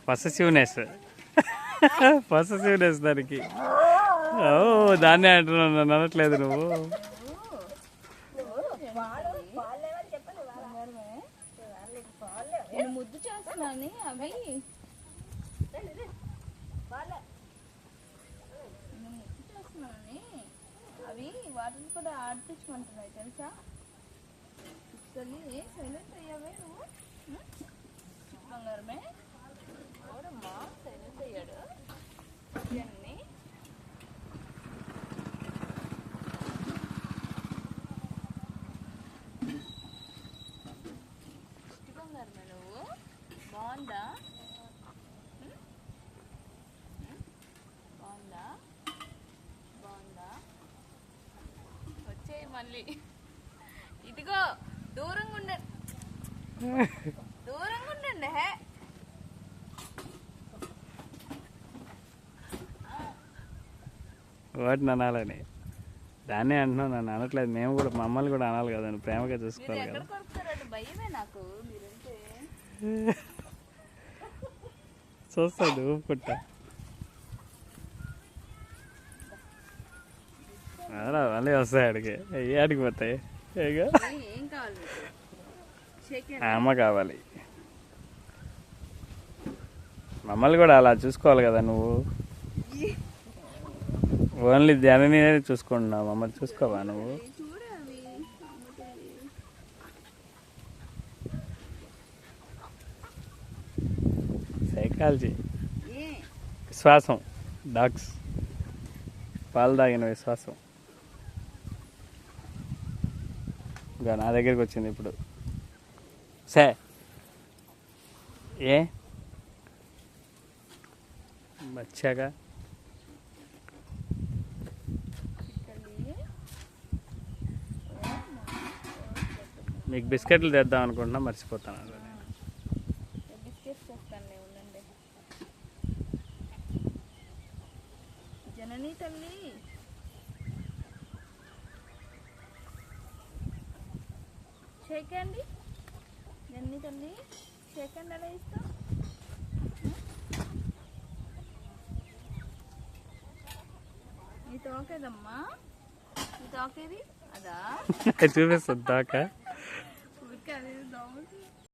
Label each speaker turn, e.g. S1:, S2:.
S1: Possessiveness possessiveness దానికి. ఓ దాన్నే అంటున్నావు, నన్ను అనట్లేదు నువ్వు.
S2: ముద్దు చేస్తున్నాను అవి అవి వాటిని కూడా ఆడిపించమంటున్నాయి తెలుసా. సైలెంట్ అయ్యావే నువ్వు బంగారమే. అవునమ్మా సైలెంట్ అయ్యాడు అన్నీ. బంగారమే నువ్వు. బాగుందా బాగుందా బాగుందా. వచ్చేయి మళ్ళీ. ఇదిగో దూరంగా ఉండండి, దూరంగా ఉండండి.
S1: వాటిని అనాలని దాన్నే అంటున్నావు, నన్ను అనట్లేదు. మేము కూడా మమ్మల్ని కూడా అనాలి కదా, నువ్వు ప్రేమగా చూసుకోవాలి కదా.
S2: ఎక్కడ కొడుకుతారంటే భయమే నాకు మీరంటే.
S1: చూస్తాడు ఊపుకుంటా. మళ్ళీ వస్తాయి అడిగి, అడిగి పోతాయి.
S2: ఏం కావాలి
S1: అమ్మ కావాలి. మమ్మల్ని కూడా అలా చూసుకోవాలి కదా నువ్వు. ఓన్లీ జనని చూసుకుంటున్నావు, మమ్మల్ని చూసుకోవా నువ్వు. సైకాలజీ విశ్వాసం. డాగ్స్ పాలు తాగిన విశ్వాసం ఇంకా నా దగ్గరికి వచ్చింది ఇప్పుడు. సే ఏ వచ్చాక మీకు బిస్కెట్లు తెద్దాం అనుకుంటున్నా, మర్చిపోతాను.
S2: బిస్కెట్స్ తెస్తానులే ఉండండి. జనని తల్లి చేకండి. జనని తల్లి చేకండి. అలా ఇస్తాం. నీ తోకేదమ్మా, నీ తోకేది అదా
S1: చూపిస్తుంది దాకా.